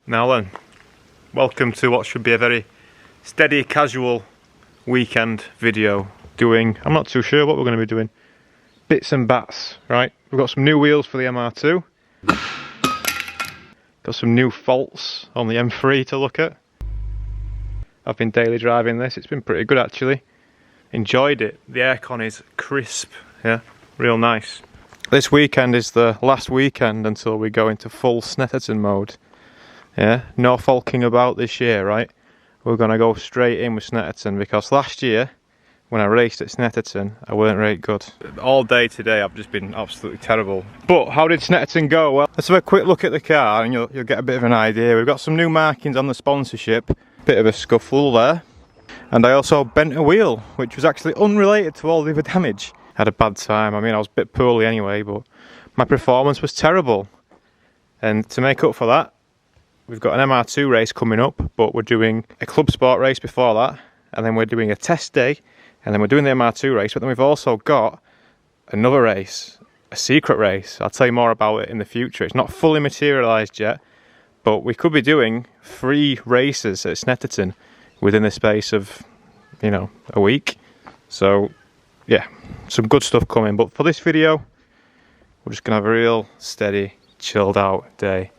Now then, welcome to what should be a very steady, casual weekend video. I'm not too sure what we're going to be doing. Bits and bats, right? We've got some new wheels for the MR2. Got some new faults on the M3 to look at. I've been daily driving this, it's been pretty good actually. Enjoyed it. The aircon is crisp, yeah, real nice. This weekend is the last weekend until we go into full Snetterton mode. Yeah, NORFOLKING about this year, right? We're going to go straight in with Snetterton because last year, when I raced at Snetterton, I weren't very good. All day today I've just been absolutely terrible. But how did Snetterton go? Well, let's have a quick look at the car and you'll get a bit of an idea. We've got some new markings on the sponsorship, bit of a scuffle there. And I also bent a wheel, which was actually unrelated to all the other damage. Had a bad time. I mean, I was a bit poorly anyway, but my performance was terrible. And to make up for that, we've got an MR2 race coming up, but we're doing a club sport race before that, and then we're doing a test day, and then we're doing the MR2 race, but then we've also got another race, a secret race. I'll tell you more about it in the future. It's not fully materialised yet, but we could be doing 3 races at Snetterton within the space of, you know, a week. So, yeah, some good stuff coming. But for this video, we're just going to have a real steady, chilled out day.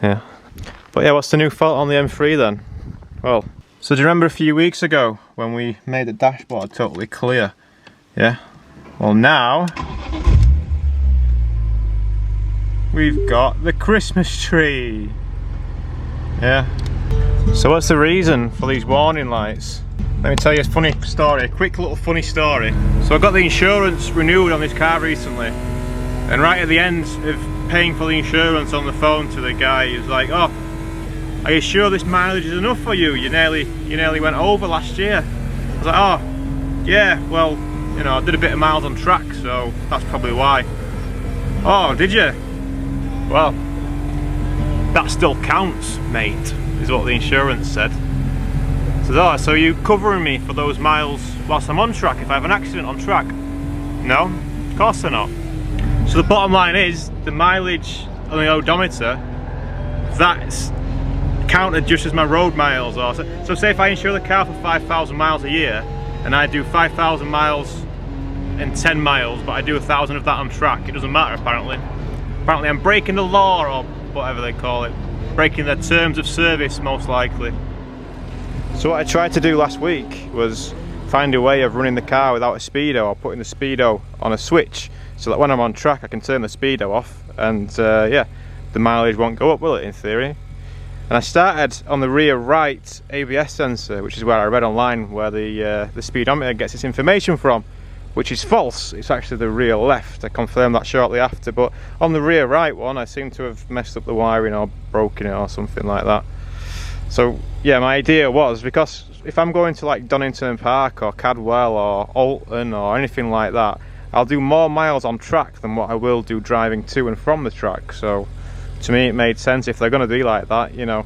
Yeah. But yeah, what's the new fault on the M3 then? Well, so do you remember a few weeks ago when we made the dashboard totally clear? Yeah? Well now, we've got the Christmas tree. Yeah? So what's the reason for these warning lights? Let me tell you a funny story, a quick little funny story. So I got the insurance renewed on this car recently, and right at the end of paying for the insurance on the phone to the guy, he was like, "Oh, are you sure this mileage is enough for you? You nearly went over last year." I was like, "Oh, yeah, well, you know, I did a bit of miles on track, so that's probably why." "Oh, did you? Well, that still counts, mate," is what the insurance said. So, "Oh, so you covering me for those miles whilst I'm on track if I have an accident on track?" "No, of course they're not." So the bottom line is, the mileage on the odometer, that's counted just as my road miles. Or so say if I insure the car for 5,000 miles a year, and I do 5,000 miles in 10 miles, but I do 1,000 of that on track, it doesn't matter apparently. Apparently I'm breaking the law, or whatever they call it. Breaking the terms of service, most likely. So what I tried to do last week was find a way of running the car without a speedo, or putting the speedo on a switch, so that when I'm on track I can turn the speedo off, and yeah, the mileage won't go up, will it, in theory? And I started on the rear right ABS sensor, which is where I read online where the speedometer gets its information from, which is false. It's actually the rear left. I confirmed that shortly after, but on the rear right one I seem to have messed up the wiring or broken it or something like that. So yeah, my idea was, because if I'm going to like Donington Park or Cadwell or Alton or anything like that, I'll do more miles on track than what I will do driving to and from the track. So to me it made sense, if they're going to be like that, you know,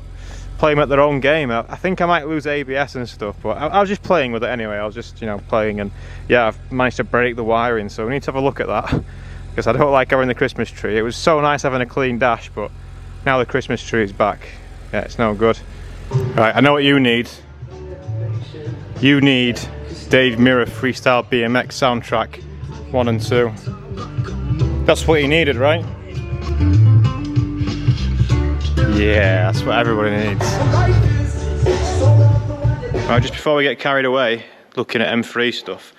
play them at their own game. I think I might lose ABS and stuff, but I was just playing with it anyway. I was just, you know, playing, and yeah, I've managed to break the wiring, so we need to have a look at that because I don't like having the Christmas tree. It was so nice having a clean dash, but now the Christmas tree is back. Yeah, it's no good. Right, I know what you need. You need Dave Mirra Freestyle BMX soundtrack 1 and 2. That's what you needed, right? Yeah, that's what everybody needs. Right, just before we get carried away looking at M3 stuff,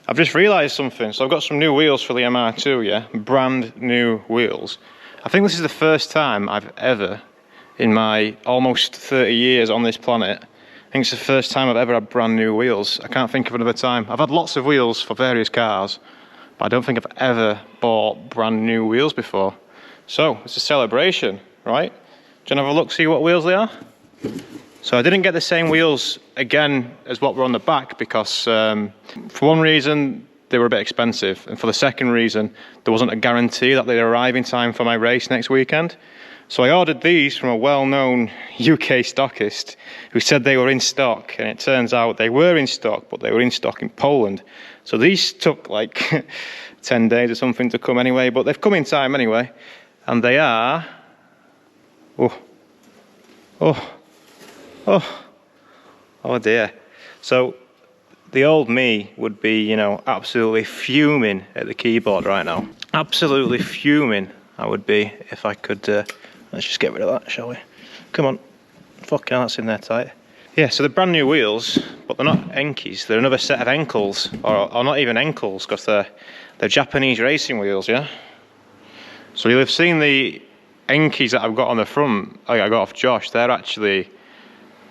I've just realised something. So I've got some new wheels for the MR2, yeah? Brand new wheels. I think this is the first time I've ever, in my almost 30 years on this planet, I think it's the first time I've ever had brand new wheels. I can't think of another time. I've had lots of wheels for various cars, but I don't think I've ever bought brand new wheels before. So, it's a celebration, right? Do you want to have a look, see what wheels they are? So I didn't get the same wheels again as what were on the back because for one reason they were a bit expensive, and for the second reason there wasn't a guarantee that they'd arrive in time for my race next weekend. So I ordered these from a well-known UK stockist who said they were in stock, and it turns out they were in stock, but they were in stock in Poland. So these took like 10 days or something to come anyway, but they've come in time anyway, and they are, oh, Oh dear. So the old me would be, you know, absolutely fuming at the keyboard right now. Absolutely fuming I would be if I could, let's just get rid of that, shall we? Come on. Fucking hell, that's in there tight. Yeah, so they're brand new wheels, but they're not Enkis. They're another set of Enkels, or not even Enkels, because they're Japanese racing wheels, yeah? So you'll have seen the Enkis that I've got on the front, I got off Josh, they're actually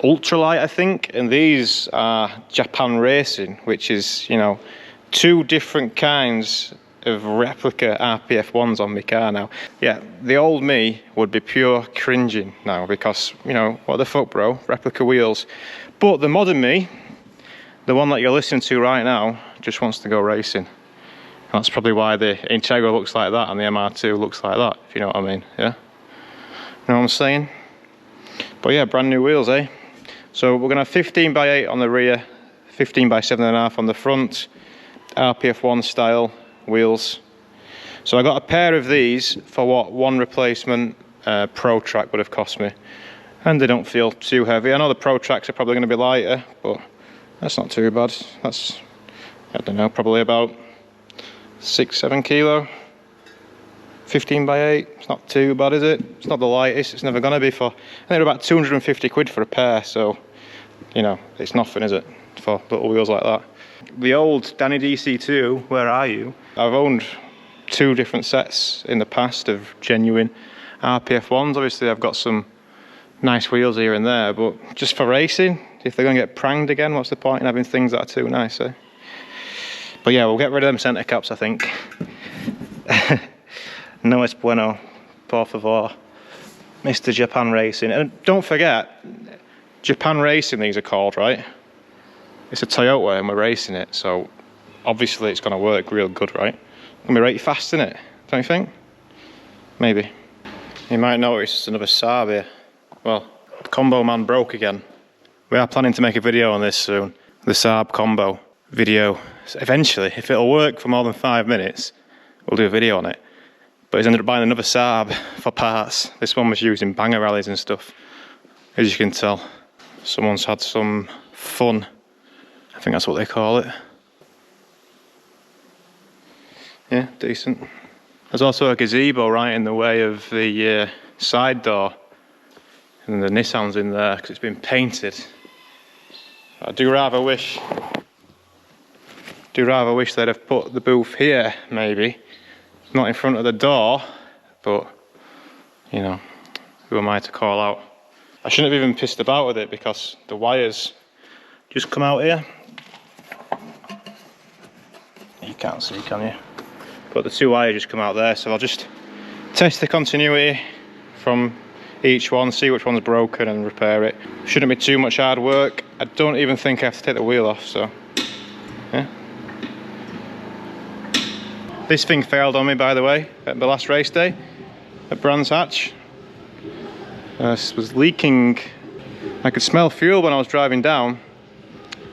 ultralight, I think, and these are Japan Racing, which is, you know, two different kinds of replica RPF1s on my car now. Yeah, the old me would be pure cringing now because, you know, what the fuck, bro, replica wheels. But the modern me, the one that you're listening to right now, just wants to go racing. That's probably why the Integra looks like that and the MR2 looks like that, if you know what I mean, yeah? You know what I'm saying? But yeah, brand new wheels, eh? So we're gonna have 15x8 on the rear, 15x7.5 on the front, RPF1 style wheels. So I got a pair of these for what one replacement Pro Track would have cost me. And they don't feel too heavy. I know the Pro Tracks are probably gonna be lighter, but that's not too bad. That's, I don't know, probably about 6-7 kilo. 15x8, it's not too bad, is it? It's not the lightest, it's never gonna be for, I think they're about 250 quid for a pair, so, you know, it's nothing, is it, for little wheels like that. The old Danny DC2, where are you? I've owned two different sets in the past of genuine RPF1s. Obviously I've got some nice wheels here and there, but just for racing, if they're gonna get pranged again, what's the point in having things that are too nice, eh? But yeah, we'll get rid of them centre caps, I think. No es bueno, por favor, Mr. Japan Racing. And don't forget, Japan Racing these are called, right? It's a Toyota and we're racing it, so obviously it's gonna work real good, right? It's gonna be right fast, in it, don't you think? Maybe. You might notice another Saab here. Well, the combo man broke again. We are planning to make a video on this soon. The Saab combo video. So eventually, if it'll work for more than 5 minutes, we'll do a video on it. But he's ended up buying another Saab for parts. This one was used in banger rallies and stuff. As you can tell, someone's had some fun. I think that's what they call it. Yeah, decent. There's also a gazebo right in the way of the side door. And the Nissan's in there because it's been painted. I do rather wish they'd have put the booth here, maybe. Not in front of the door, but, you know, who am I to call out? I shouldn't have even pissed about with it because the wires just come out here. You can't see, can you? But the two wires just come out there, so I'll just test the continuity from each one, see which one's broken and repair it. Shouldn't be too much hard work. I don't even think I have to take the wheel off, so, yeah. This thing failed on me, by the way, at the last race day at Brands Hatch. This was leaking. I could smell fuel when I was driving down.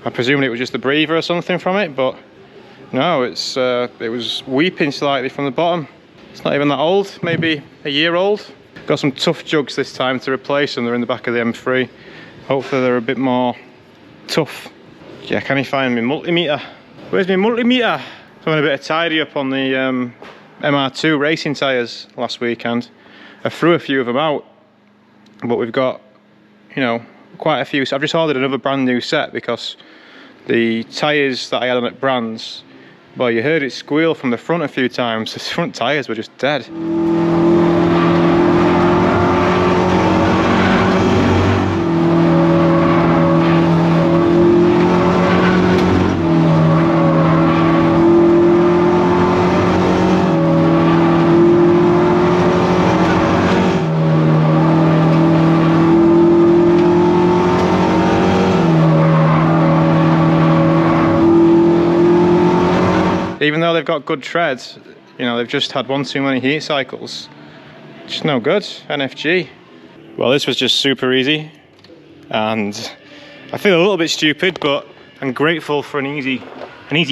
I presumed it was just the breather or something from it, but no, it was weeping slightly from the bottom. It's not even that old, maybe a year old. Got some tough jugs this time to replace them. They're in the back of the M3. Hopefully they're a bit more tough. Yeah, can you find me multimeter? Where's my multimeter? So I went a bit of tidy up on the MR2 racing tyres last weekend. I threw a few of them out, but we've got, you know, quite a few. So I've just ordered another brand new set because the tyres that I had on at Brands, well, you heard it squeal from the front a few times. The front tyres were just dead. Even though they've got good treads, you know, they've just had one too many heat cycles. Just no good, NFG. Well, this was just super easy, and I feel a little bit stupid, but I'm grateful for an easy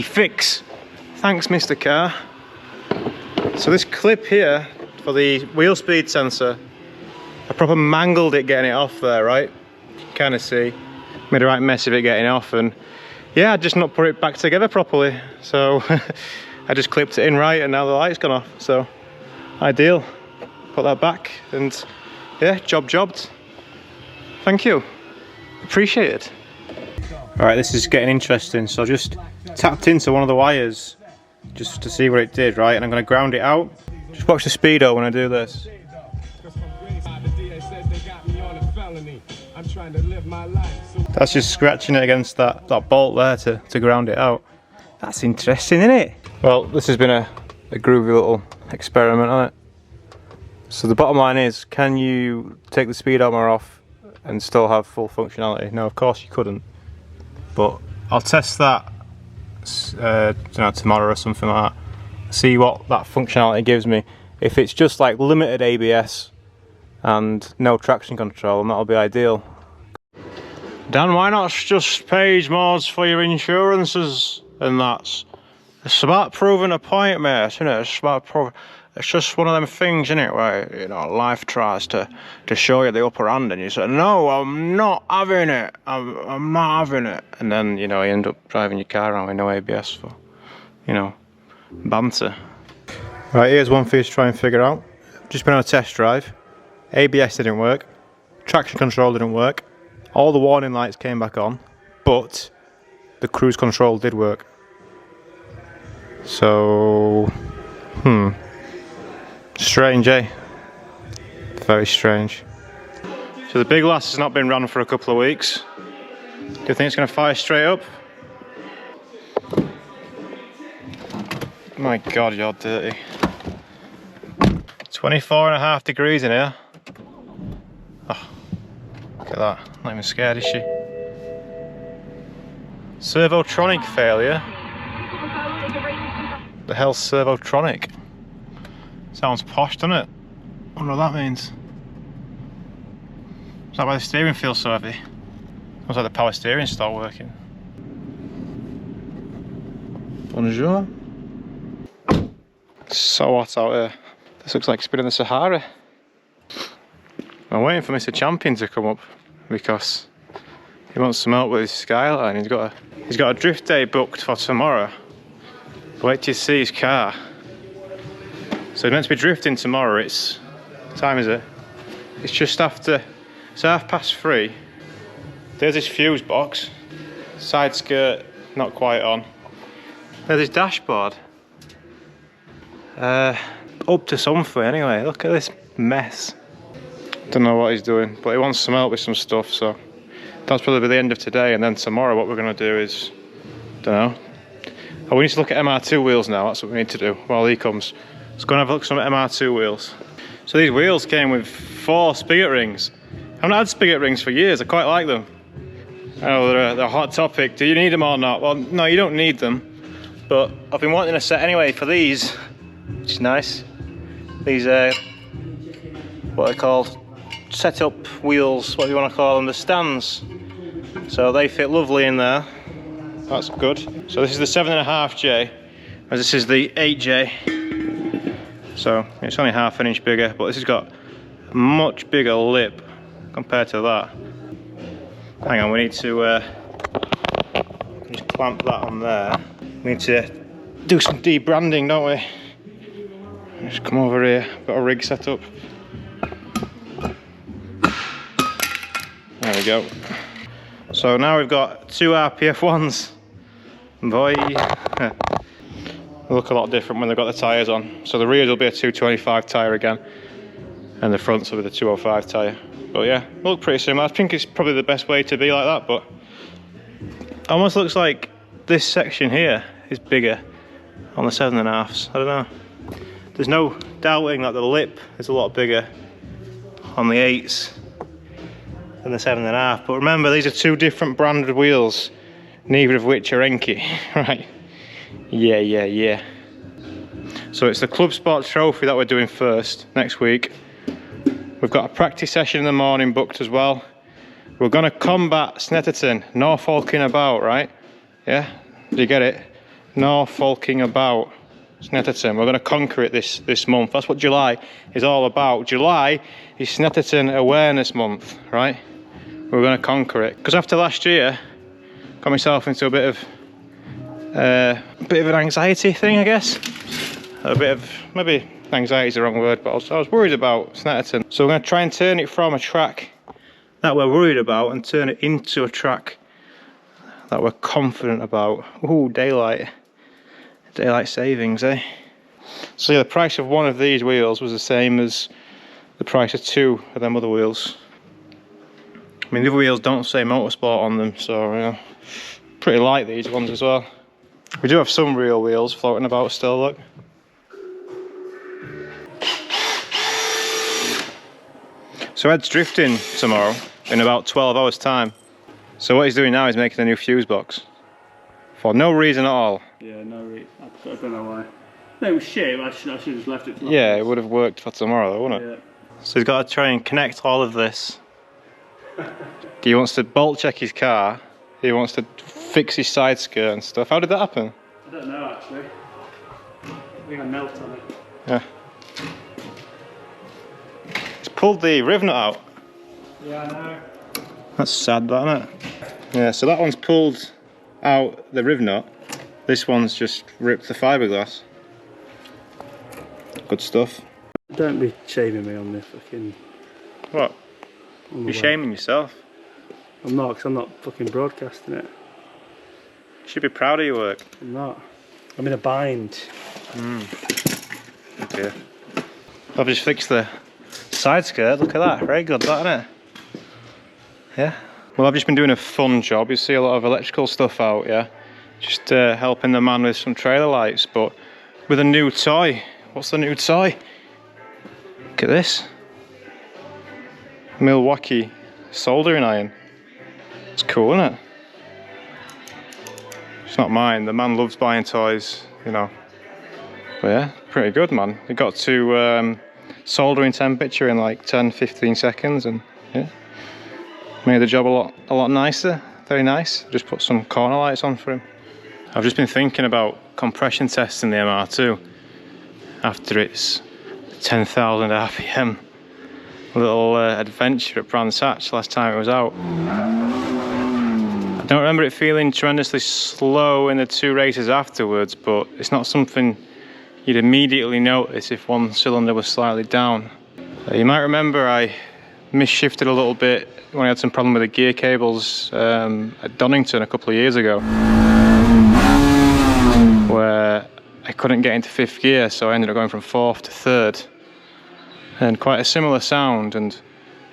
fix. Thanks, Mr. Car. So this clip here for the wheel speed sensor, I proper mangled it getting it off there, right? You can kind of see. Made a right mess of it getting off, and yeah, I just not put it back together properly. So I just clipped it in right, and now the light's gone off. So ideal. Put that back, and yeah, jobbed. Thank you. Appreciate it. Alright, this is getting interesting. So I just tapped into one of the wires just to see what it did, right? And I'm going to ground it out. Just watch the speedo when I do this. That's just scratching it against that bolt there to ground it out. That's interesting, isn't it? Well, this has been a groovy little experiment, hasn't it? So the bottom line is, can you take the speedometer off and still have full functionality? No, of course you couldn't. But I'll test that tomorrow or something like that. See what that functionality gives me. If it's just like limited ABS and no traction control, then that'll be ideal. Dan, why not just page mods for your insurances and that? It's about proving a point, mate, isn't it? It's about proving. It's just one of them things, isn't it, where, you know, life tries to show you the upper hand, and you say, no, I'm not having it. I'm not having it. And then, you know, you end up driving your car around with no ABS for, you know, banter. Right, here's one for you to try and figure out. Just been on a test drive. ABS didn't work. Traction control didn't work. All the warning lights came back on, but the cruise control did work. So, strange, eh? Very strange. So the big lass has not been run for a couple of weeks. Do you think it's going to fire straight up? My God, you're dirty. 24.5 degrees in here. Oh, look at that. Not even scared, is she? Servotronic failure. The hell's Servotronic? Sounds posh, doesn't it? I wonder what that means. Is that why the steering feels so heavy? Looks like the power steering stopped working. Bonjour. It's so hot out here. This looks like it's been in the Sahara. I'm waiting for Mr. Champion to come up because he wants some help with his Skyline. He's got a drift day booked for tomorrow. Wait till you see his car. So he's meant to be drifting tomorrow. What time is it? It's just after, it's 3:30. There's his fuse box. Side skirt, not quite on. There's his dashboard. Up to something anyway. Look at this mess. Don't know what he's doing, but he wants some help with some stuff, so that's probably the end of today. And then tomorrow what we're going to do is, don't know. Oh, we need to look at MR2 wheels now. That's what we need to do while he comes. Let's go and have a look at some MR2 wheels. So these wheels came with 4 spigot rings. I've not had spigot rings for years. I quite like them. Oh, they're a hot topic. Do you need them or not? Well, no, you don't need them. But I've been wanting a set anyway for these, which is nice. These what are they called? Set-up wheels. What do you want to call them? The stands. So they fit lovely in there. That's good. So this is the 7.5J, as this is the 8J. So it's only half an inch bigger, but this has got a much bigger lip compared to that. Hang on, we need to just clamp that on there. We need to do some debranding, don't we? Just come over here, got a rig set up. There we go. So now we've got 2 RPFJUANs. Boy, they look a lot different when they've got the tyres on. So the rears will be a 225 tyre again, and the fronts will be the 205 tyre. But yeah, look pretty similar. I think it's probably the best way to be like that, but almost looks like this section here is bigger on the 7.5s. I don't know. There's no doubting that the lip is a lot bigger on the 8s than the 7.5. But remember, these are 2 different branded wheels, neither of which are Enki, right? Yeah. So it's the Club Sport Trophy that we're doing first next week. We've got a practice session in the morning booked as well. We're going to combat Snetterton, Norfolking about, right? Yeah, do you get it? Norfolking about. Snetterton. We're going to conquer it this month. That's what July is all about. July is Snetterton Awareness Month, right? We're going to conquer it. Because after last year, got myself into a bit of an anxiety thing, I guess. A bit of, maybe anxiety is the wrong word, but I was worried about Snetterton. So we're going to try and turn it from a track that we're worried about and turn it into a track that we're confident about. Ooh, daylight savings, eh? So yeah, the price of one of these wheels was the same as the price of two of them other wheels. I mean, the other wheels don't say motorsport on them, so you know, pretty light these ones as well. We do have some real wheels floating about still, look. So Ed's drifting tomorrow in about 12 hours time. So what he's doing now is making a new fuse box. For no reason at all. Yeah, no reason. I don't know why. No, it was shit, I should have just left it for yeah, it would have worked for tomorrow though, wouldn't it? Yeah. So he's got to try and connect all of this. He wants to bolt check his car. He wants to fix his side skirt and stuff. How did that happen? I don't know actually. I think I knelt on it. Yeah. He's pulled the riv nut out. Yeah, I know. That's sad, that, isn't it? Yeah, so that one's pulled out the riv nut. This one's just ripped the fiberglass. Good stuff. Don't be shaming me on this fucking... What? You're shaming yourself. I'm not, because I'm not fucking broadcasting it. You should be proud of your work. I'm not. I'm in a bind. Okay. I've just fixed the side skirt. Look at that. Very good, that, isn't it? Yeah. Well, I've just been doing a fun job. You see a lot of electrical stuff out, yeah? Just helping the man with some trailer lights, but with a new toy. What's the new toy? Look at this. Milwaukee soldering iron. It's cool, isn't it? It's not mine. The man loves buying toys, you know. But yeah, pretty good, man. It got to soldering temperature in like 10-15 seconds, and yeah, made the job a lot nicer. Very nice. Just put some corner lights on for him. I've just been thinking about compression testing the MR2 after its 10,000 RPM little adventure at Brands Hatch last time it was out. I don't remember it feeling tremendously slow in the two races afterwards, but it's not something you'd immediately notice if one cylinder was slightly down. You might remember I misshifted a little bit when I had some problem with the gear cables at Donington a couple of years ago, where I couldn't get into 5th gear, so I ended up going from 4th to 3rd, and quite a similar sound. And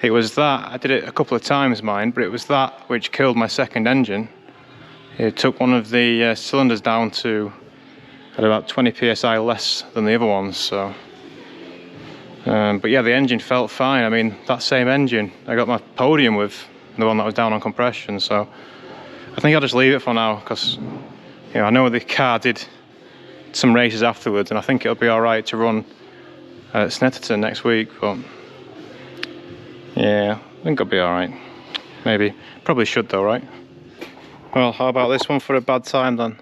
it was that, I did it a couple of times mine, but it was that which killed my second engine. It took one of the cylinders down to at about 20 psi less than the other ones, so but yeah, the engine felt fine. I mean, that same engine I got my podium with, the one that was down on compression, so I think I'll just leave it for now, because you know, I know the car did some races afterwards, and I think it'll be alright to run at Snetterton next week, but yeah, I think it'll be alright. Maybe. Probably should though, right? Well, how about this one for a bad time then?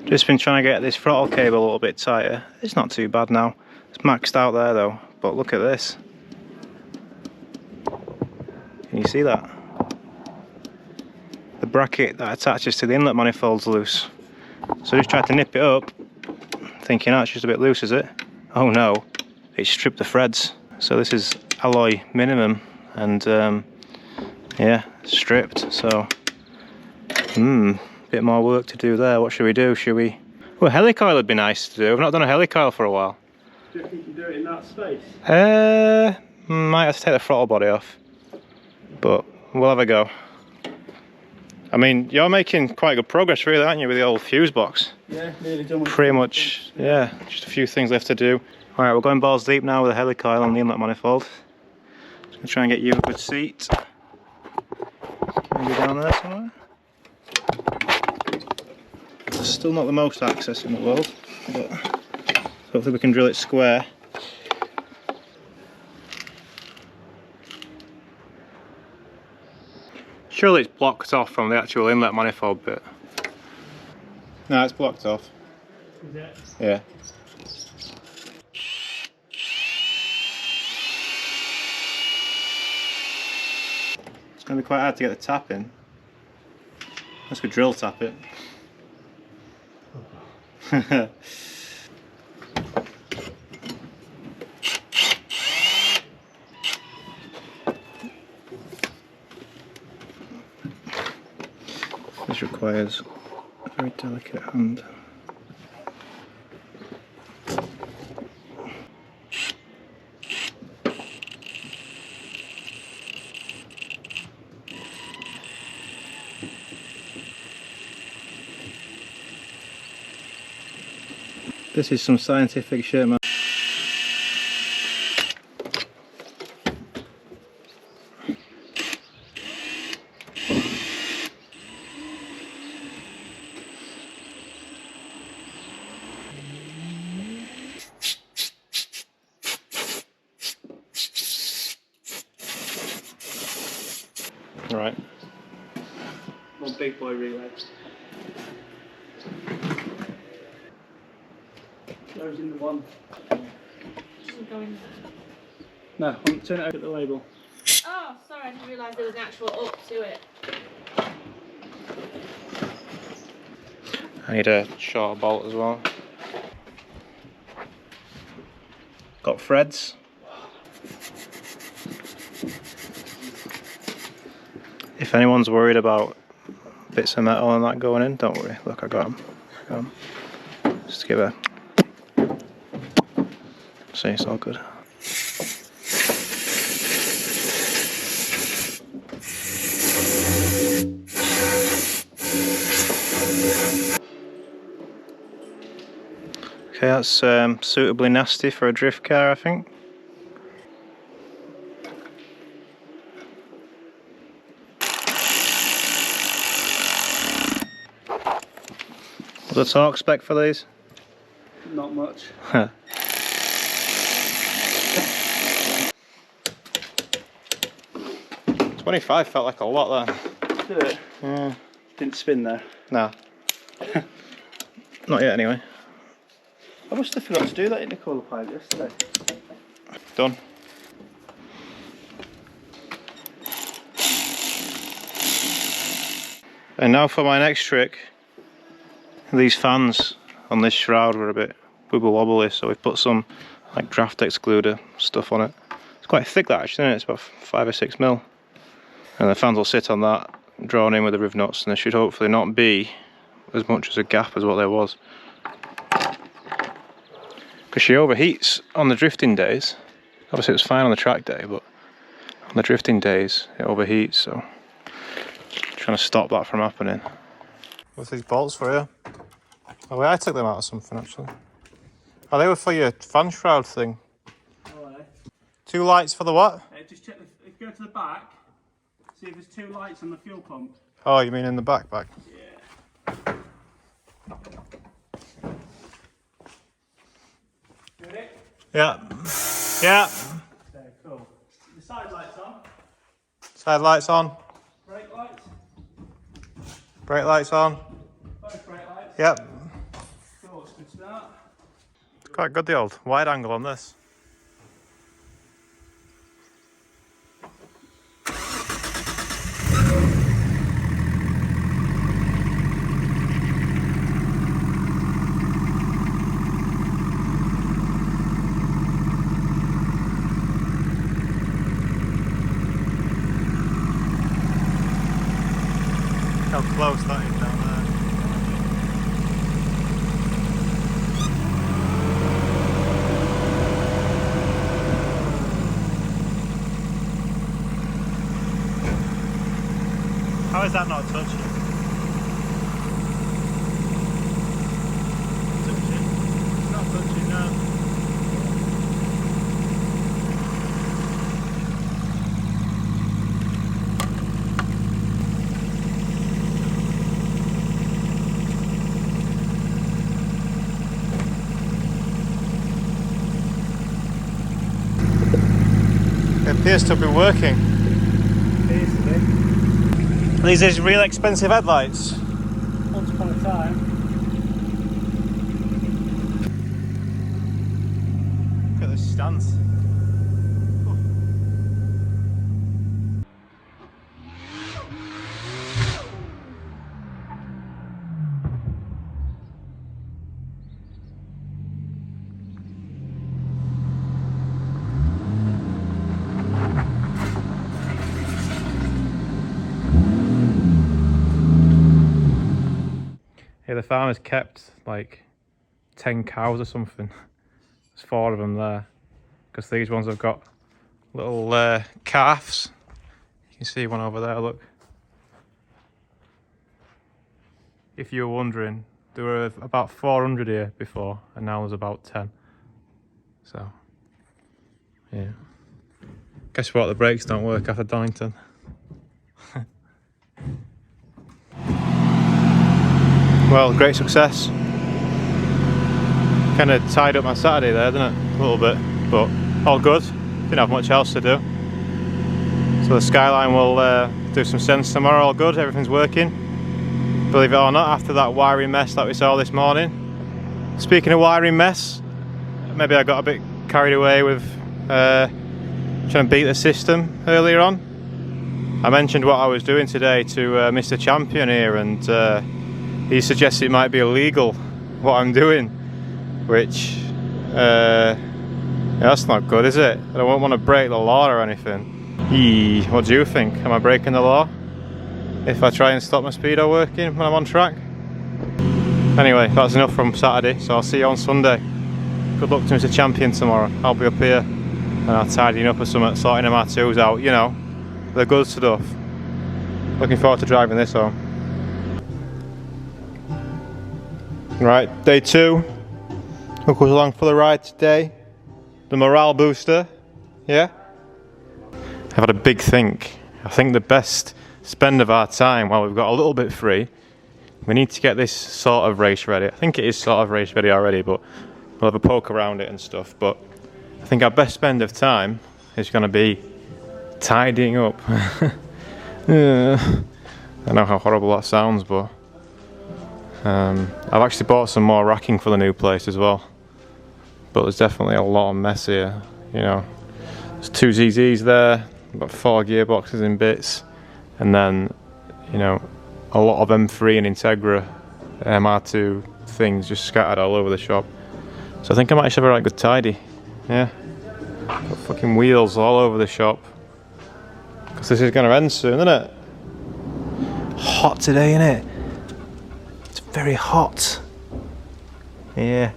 Just been trying to get this throttle cable a little bit tighter. It's not too bad now. It's maxed out there though, but look at this. Can you see that? The bracket that attaches to the inlet manifold's loose. So I just tried to nip it up, thinking, oh, it's just a bit loose, is it? Oh no, it stripped the threads. So this is alloy minimum, and yeah, stripped. So bit more work to do there. What should we do? Should we? Well, helicoil would be nice to do. I've not done a helicoil for a while. Do you think you can do it in that space? Might have to take the throttle body off, but we'll have a go. I mean, you're making quite good progress really, aren't you, with the old fuse box? Yeah, nearly done with pretty much, yeah, just a few things left to do. Alright, we're going balls deep now with a helicoil on the inlet manifold. Just going to try and get you a good seat. Maybe down there somewhere. Still not the most access in the world, but hopefully we can drill it square. Surely it's blocked off from the actual inlet manifold bit. No, it's blocked off. Is it? Yeah. It's going to be quite hard to get the tap in. Unless we drill tap it. This requires a very delicate hand. This is some scientific shit, man. Right. One big boy relay. Goes in the one. Doesn't go in there. No, turn it over at the label. Oh, sorry, I didn't realise there was an actual up to it. I need a short bolt as well. Got threads. If anyone's worried about bits of metal and that going in, don't worry. Look, I got them. Just give a... See, it's all good. Okay, that's suitably nasty for a drift car, I think. What's the torque spec for these? Not much. 25 felt like a lot there. Did it? Yeah. Didn't spin there. No. Not yet anyway. I must have forgot to do that in the colour pipe yesterday. Done. And now for my next trick. These fans on this shroud were a bit wibble wobbly, so we've put some like draft excluder stuff on it. It's quite thick that actually, isn't it? It's about 5 or 6 mil. And the fans will sit on that, drawn in with the riv nuts, and there should hopefully not be as much as a gap as what there was. Because she overheats on the drifting days. Obviously it was fine on the track day, but on the drifting days it overheats, so trying to stop that from happening. What's these bolts for you? Oh wait, I took them out of something actually. Oh, they were for your fan shroud thing. Oh, right. 2 lights for the what? Just check if you go to the back, see if there's 2 lights on the fuel pump. Oh, you mean in the back? Yeah. Ready? Yeah. Yeah. Okay, cool. The side lights on. Side lights on. Brake lights. Brake lights on. Both brake lights. Yep. Cool, it's good start. Quite good, the old wide angle on this. How close that is down there. How is that not touching? Touching? It's not touching now. It appears to be working. Appears to be. These are real expensive headlights. Once upon a time. Yeah, the farmer's kept like 10 cows or something. There's 4 of them there. Because these ones have got little calves. You can see one over there, look. If you were wondering, there were about 400 here before, and now there's about 10. So, yeah. Guess what? The brakes don't work after Donington. Well, great success. Kind of tied up my Saturday there, didn't it? A little bit, but all good. Didn't have much else to do. So the Skyline will do some sense tomorrow. All good. Everything's working. Believe it or not, after that wiring mess that we saw this morning. Speaking of wiring mess, maybe I got a bit carried away with trying to beat the system earlier on. I mentioned what I was doing today to Mr. Champion here, and he suggested it might be illegal what I'm doing, which yeah, that's not good, is it? I don't want to break the law or anything. What do you think? Am I breaking the law if I try and stop my speedo working when I'm on track? Anyway, that's enough from Saturday, so I'll see you on Sunday. Good luck to Mr. Champion tomorrow. I'll be up here and I'll tidying up or something, sorting them R2s out, you know, the good stuff. Looking forward to driving this home. Right, day 2. Hook us along for the ride today. The morale booster, yeah? I've had a big think. I think the best spend of our time while we've got a little bit free, we need to get this sort of race ready. I think it is sort of race ready already, but we'll have a poke around it and stuff. But I think our best spend of time is going to be tidying up. I know how horrible that sounds, but I've actually bought some more racking for the new place as well. But there's definitely a lot of mess here, you know. There's 2 ZZs there, about 4 gearboxes in bits, and then, you know, a lot of M3 and Integra MR2 things just scattered all over the shop. So I think I might have a right good tidy, yeah. Got fucking wheels all over the shop. Because this is going to end soon, isn't it? Hot today, isn't it? It's very hot. Yeah.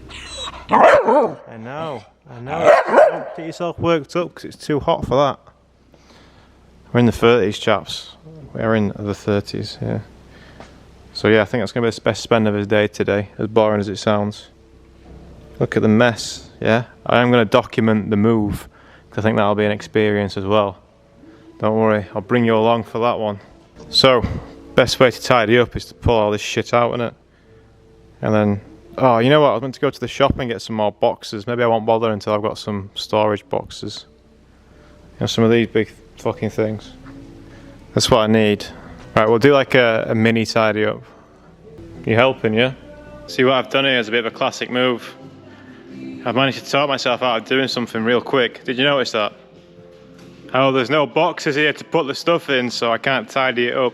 I know. Don't get yourself worked up because it's too hot for that. We're in the 30s, chaps. We're in the 30s, yeah. So yeah, I think that's going to be the best spend of his day today, as boring as it sounds. Look at the mess, yeah? I am going to document the move, because I think that'll be an experience as well. Don't worry, I'll bring you along for that one. So, best way to tidy up is to pull all this shit out, innit? And then, oh, you know what? I was meant to go to the shop and get some more boxes. Maybe I won't bother until I've got some storage boxes. You know, some of these big fucking things. That's what I need. Right, we'll do like a mini tidy up. You helping, yeah? See, what I've done here is a bit of a classic move. I've managed to talk myself out of doing something real quick. Did you notice that? Oh, there's no boxes here to put the stuff in, so I can't tidy it up.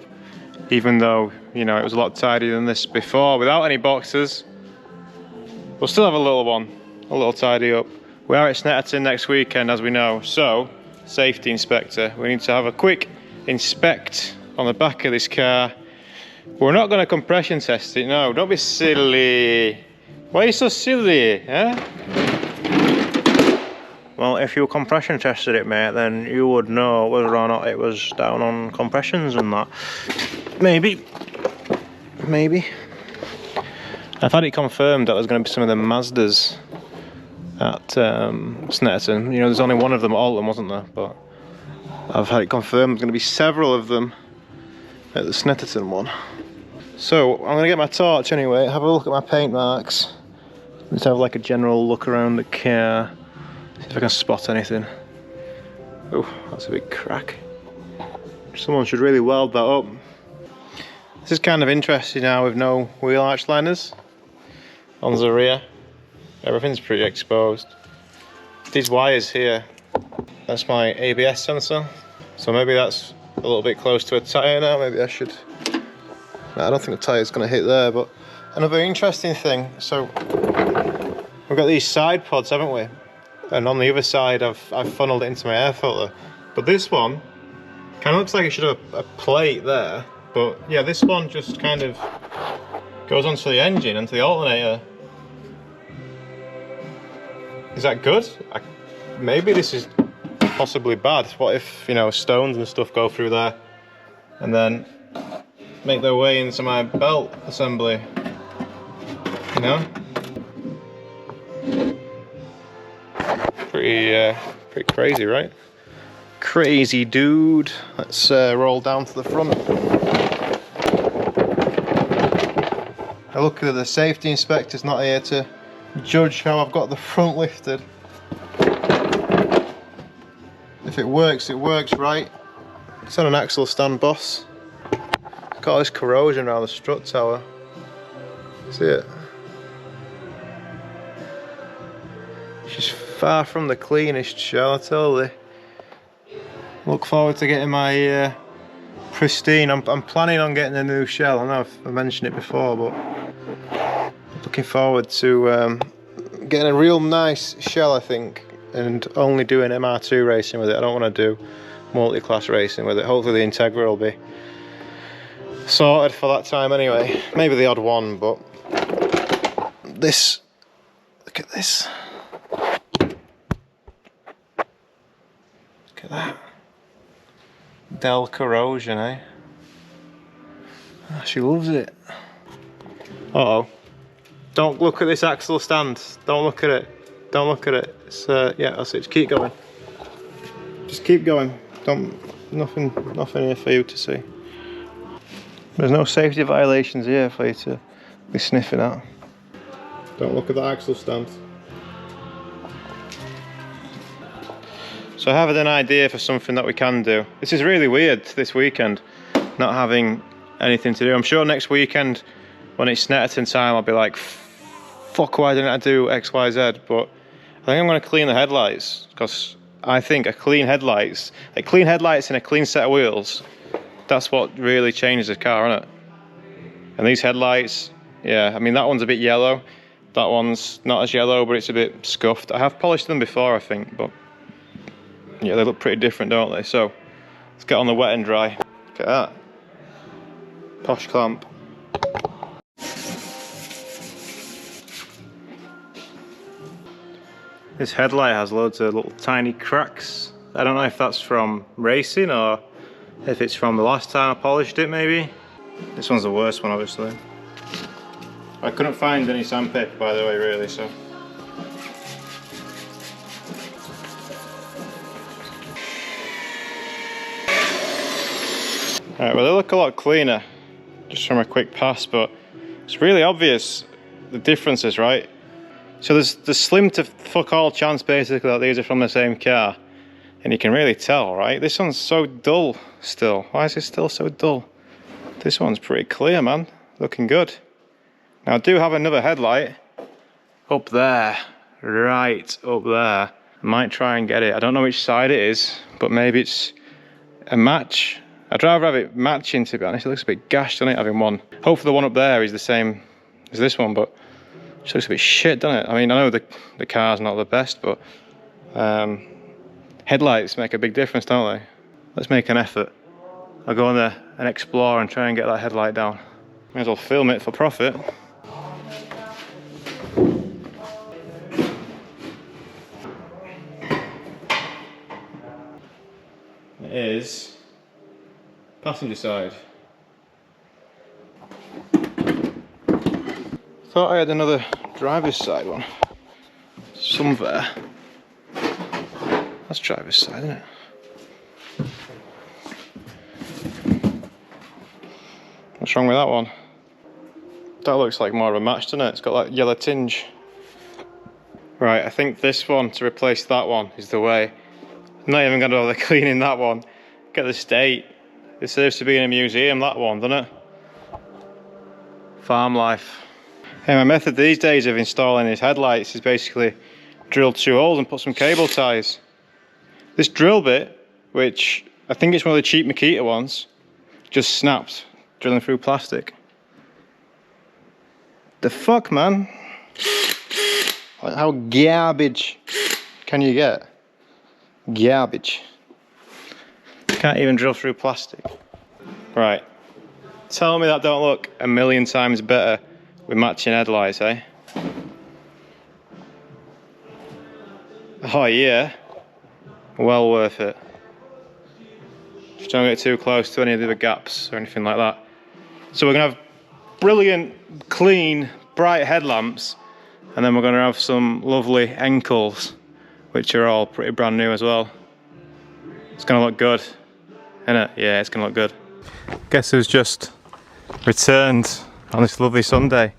Even though, you know, it was a lot tidier than this before without any boxes. We'll still have a little one, a little tidy up. We are at Snetterton next weekend, as we know, so safety inspector. We need to have a quick inspect on the back of this car. We're not going to compression test it, no, don't be silly. Why are you so silly, huh? Well, if you compression tested it, mate, then you would know whether or not it was down on compressions and that. Maybe. I've had it confirmed that there's going to be some of the Mazdas at Snetterton. You know, there's only one of them at Alton, wasn't there? But I've had it confirmed there's going to be several of them at the Snetterton one. So I'm going to get my torch anyway, have a look at my paint marks. Let's have like a general look around the car. See if I can spot anything. Oh, that's a big crack. Someone should really weld that up. This is kind of interesting now with no wheel arch liners on the rear. Everything's pretty exposed. These wires here, that's my ABS sensor. So maybe that's a little bit close to a tyre now. Maybe I should... No, I don't think the tyre's going to hit there, but another interesting thing. So we've got these side pods, haven't we? And on the other side I've funneled it into my air filter. But this one kind of looks like it should have a plate there. But yeah, this one just kind of Goes onto the engine, onto the alternator. Is that good? Maybe this is possibly bad. What if, you know, stones and stuff go through there and then make their way into my belt assembly? You know? Pretty crazy, right? Crazy dude. Let's roll down to the front. Now look at the safety inspector's not here to judge how I've got the front lifted. If it works, right? It's on an axle stand, boss. It's got all this corrosion around the strut tower. See it? She's far from the cleanest shell, I tell you. Look forward to getting my pristine. I'm planning on getting a new shell. I know I've mentioned it before, but looking forward to getting a real nice shell, I think, and only doing MR2 racing with it. I don't want to do multi-class racing with it. Hopefully the Integra will be sorted for that time anyway. Maybe the odd one, but this, look at this. Look at that. Del corrosion, eh? Oh, she loves it. Uh-oh. Don't look at this axle stand. Don't look at it. Don't look at it. It's, yeah, that's it. Just keep going. Just keep going. Nothing here for you to see. There's no safety violations here for you to be sniffing at. Don't look at the axle stand. So I have an idea for something that we can do. This is really weird this weekend, not having anything to do. I'm sure next weekend when it's Snetterton time I'll be like, fuck, why didn't I do X, Y, Z? But I think I'm going to clean the headlights, because I think a clean headlights and a clean set of wheels, that's what really changes the car, isn't it? And these headlights, yeah, I mean that one's a bit yellow, that one's not as yellow, but it's a bit scuffed. I have polished them before, I think, but yeah, they look pretty different, don't they? So let's get on the wet and dry. Look at that. Posh clamp. This headlight has loads of little tiny cracks. I don't know if that's from racing or if it's from the last time I polished it, maybe. This one's the worst one, obviously. I couldn't find any sandpaper, by the way, really, so. Alright, well they look a lot cleaner just from a quick pass, but it's really obvious the differences, right? So there's slim to fuck all chance basically that these are from the same car, and you can really tell, right? This one's so dull still. Why is it still so dull? This one's pretty clear, man. Looking good. Now I do have another headlight up there, right up there. I might try and get it. I don't know which side it is, but maybe it's a match. I'd rather have it matching, to be honest. It looks a bit gashed, doesn't it, having one. Hopefully the one up there is the same as this one, but it just looks a bit shit, doesn't it? I mean, I know the car's not the best, but headlights make a big difference, don't they? Let's make an effort. I'll go on there and explore and try and get that headlight down. May as well film it for profit. It is passenger side. Thought I had another driver's side one somewhere. That's driver's side, isn't it? What's wrong with that one? That looks like more of a match, doesn't it? It's got that yellow tinge. Right, I think this one to replace that one is the way. I'm not even going to bother cleaning that one. Get the state. It deserves to be in a museum, that one, doesn't it? Farm life. Hey, my method these days of installing these headlights is basically drill 2 holes and put some cable ties. This drill bit, which I think it's one of the cheap Makita ones, just snapped drilling through plastic. The fuck, man? How garbage can you get? Garbage. Can't even drill through plastic. Right. Tell me that don't look a million times better with matching headlights, eh? Oh yeah, well worth it. Just don't get too close to any of the other gaps or anything like that. So we're gonna have brilliant, clean, bright headlamps, and then we're gonna have some lovely ankles, which are all pretty brand new as well. It's gonna look good, isn't it? Yeah, it's gonna look good. Guess who's just returned on this lovely Sunday?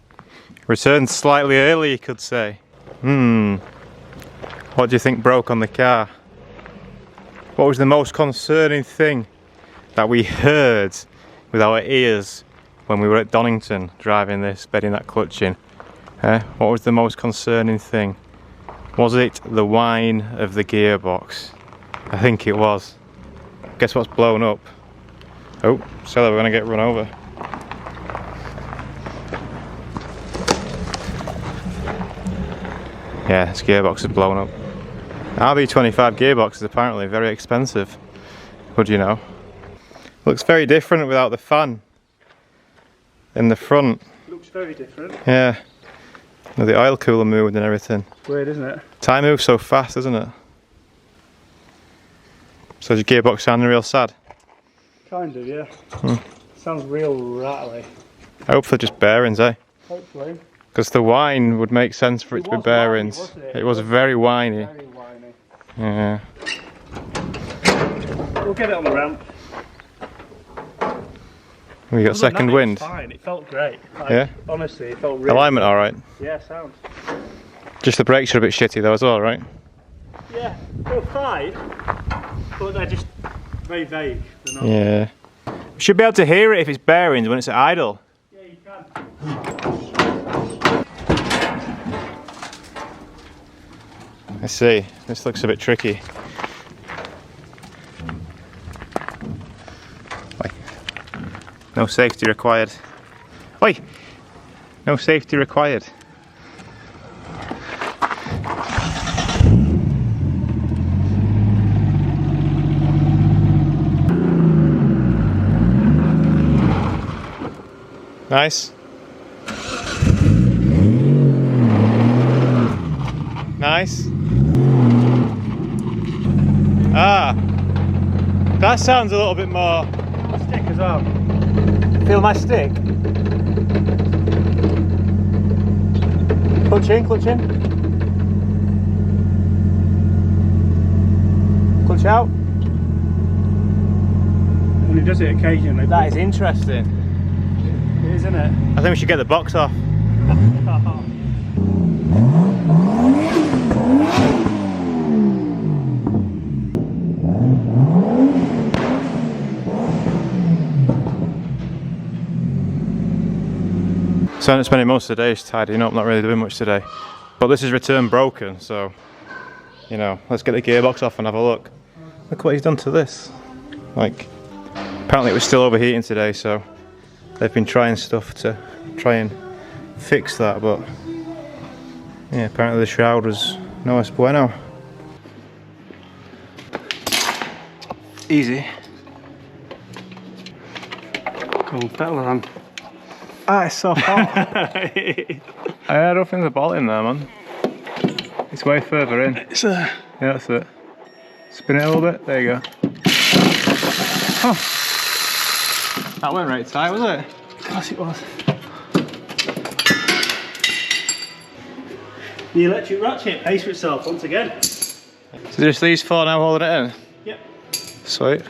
Returned slightly early, you could say. What do you think broke on the car? What was the most concerning thing that we heard with our ears when we were at Donington driving this, bedding that clutch in? What was the most concerning thing? Was it the whine of the gearbox? I think it was. Guess what's blown up? Oh, Stella, we're gonna get run over. Yeah, this gearbox is blown up. RB25 gearbox is apparently very expensive. Would you know? Looks very different without the fan in the front. Looks very different. Yeah. The oil cooler moved and everything. Weird, isn't it? Time moves so fast, doesn't it? So does your gearbox sound real sad? Kind of, yeah. Sounds real rattly. Hopefully just bearings, eh? Hopefully. Because the whine would make sense for it to be bearings. Whiny, wasn't it? It was very whiny. Very whiny. Yeah. We'll get it on the ramp. We got second wind. It was fine. It felt great. Like, Yeah? Honestly, it felt really Alignment alright. Yeah, sound. Just the brakes are a bit shitty though as well, right? Yeah, they're fine, but they're just very vague. They're not. Yeah. You should be able to hear it if it's bearings when it's at idle. Yeah, you can. I see. This looks a bit tricky. Oi. No safety required. Oi! No safety required. Nice. Nice. Ah, that sounds a little bit more. My stick as well. Feel my stick? Clutch in, clutch in. Clutch out. And he does it occasionally. That is interesting. It is, isn't it? I think we should get the box off. So I'm spending most of the day tidying up, not really doing much today. But this is return broken, so, you know, let's get the gearbox off and have a look. Look what he's done to this. Like, apparently it was still overheating today, so they've been trying stuff to try and fix that, but yeah, apparently the shroud was no es bueno. Easy. Cool, better than. Ah, it's so hot. I don't think there's a bolt in there, man. It's way further in. It's a. Yeah, that's it. Spin it a little bit. There you go. Oh, that went right tight, was it? Of course it was. The electric ratchet pays for itself once again. So just these four now holding it in? Yep. Sweet.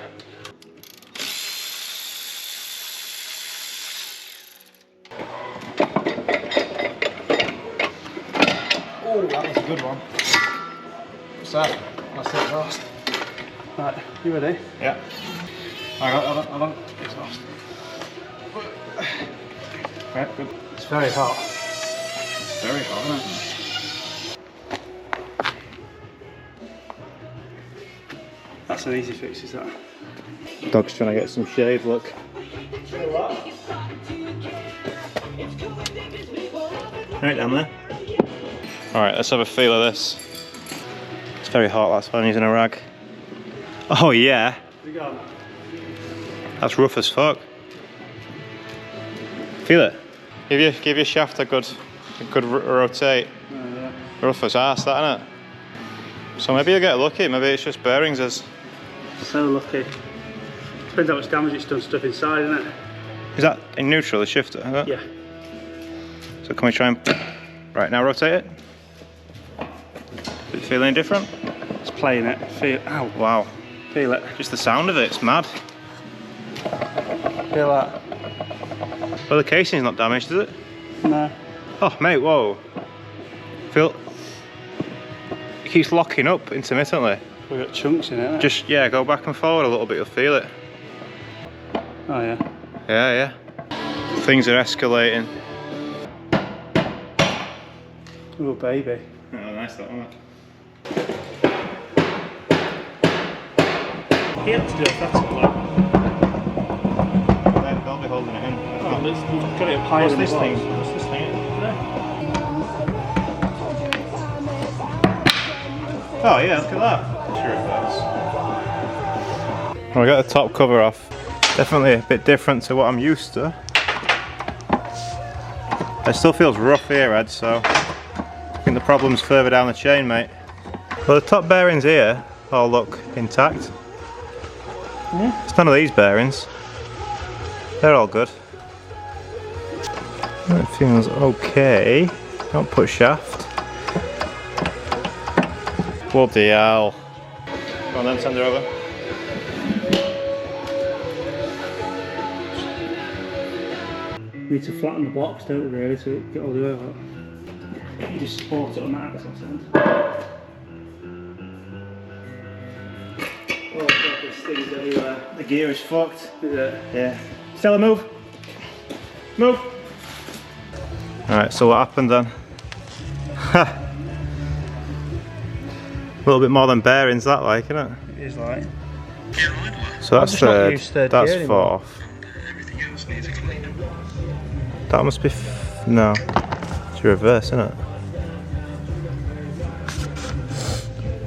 Oh, that was a good one. What's that? That's the exhaust. Right, you ready? Yeah. Hold on. Exhaust. Right, good. It's very hot. It's very hot, isn't it? That's an easy fix, is that? Dog's trying to get some shade, look. Right down there. Alright, let's have a feel of this. It's very hot, that's why I'm using a rag. Oh yeah! That's rough as fuck. Feel it? Give your shaft a good rotate. Oh, yeah. Rough as arse, that, innit? So maybe you'll get lucky, maybe it's just bearings as... So lucky. Depends how much damage it's done stuff inside, isn't it? Is that in neutral, the shifter? Is that? Yeah. So can we try and... Right, now rotate it. Is it feeling any different? It's playing it. Feel. Ow. Wow. Feel it. Just the sound of it, it's mad. Feel that. Well, the casing's not damaged, is it? No. Oh, mate, whoa. Feel... It keeps locking up intermittently. We've got chunks in it. Just, yeah, go back and forward a little bit, you'll feel it. Oh, yeah. Yeah. Things are escalating. Oh, baby. Oh, nice that one. He had to do a faster one. They'll be holding it in. Oh, let's got it up higher than What's this it thing? was. What's this thing? Oh yeah, look at that. Sure it does. Well, we got the top cover off. Definitely a bit different to what I'm used to. It still feels rough here, Ed, so I think the problem's further down the chain, mate. Well, the top bearings here all look intact. Yeah. It's none of these bearings. They're all good. It feels okay. Don't put shaft. Bloody hell. Go on then, send her over. We need to flatten the box, don't we, really, to get all the way out. You just support it on that axis end. Oh god, there's things everywhere. The gear is fucked. Is it? Yeah. Stella, move! Move! Alright, so what happened then? A little bit more than bearings, that like, isn't it? It is like. So that's just not third, used third that's gear anymore. fourth. That must be, no, it's reverse, isn't it?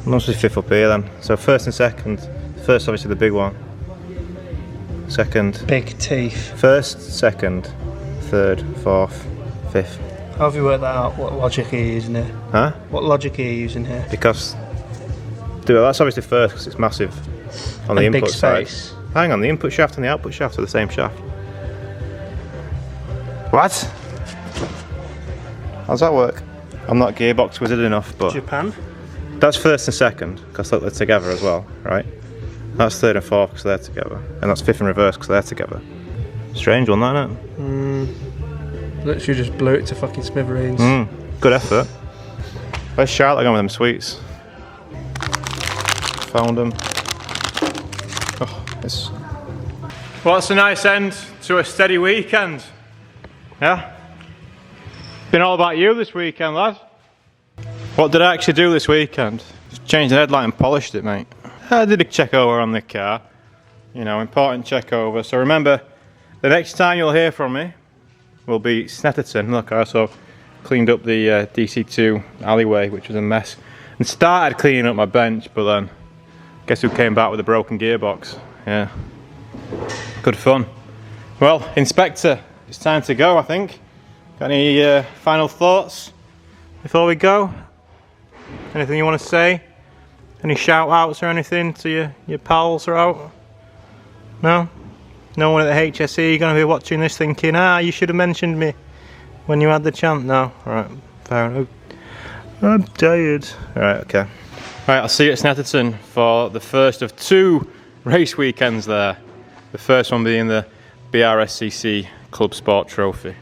Must be fifth up here then. So first and second. First obviously the big one. Second. Big teeth. First, second, third, fourth, fifth. How have you worked that out? What logic are you using here? Huh? What logic are you using here? Because, that's obviously first because it's massive on the And input big side. space. Hang on, the input shaft and the output shaft are the same shaft. What? How's that work? I'm not Gearbox wizard enough, but Japan? that's first and second because look, they're together as well, right? That's third and fourth because they're together, and that's fifth and reverse because they're together. Strange one, that, isn't it? Literally just blew it to fucking smithereens. Good effort. Where's Charlotte going with them sweets? Found them. Oh, it's... Well, that's a nice end to a steady weekend. Yeah? Been all about you this weekend, lad. What did I actually do this weekend? Just changed the headlight and polished it, mate. I did a check over on the car. You know, important check over. So remember, the next time you'll hear from me will be Snetterton. Look, I also cleaned up the DC2 alleyway, which was a mess. And started cleaning up my bench, but then guess who came back with a broken gearbox? Yeah. Good fun. Well, Inspector, it's time to go, I think. Got any final thoughts before we go? Anything you want to say? Any shout outs or anything to your pals are out? No? No one at the HSE going to be watching this thinking, you should have mentioned me when you had the chance? No? Alright, fair enough. I'm tired. Alright, okay. Alright, I'll see you at Snetterton for the first of 2 race weekends there. The first one being the BRSCC Club Sport Trophy.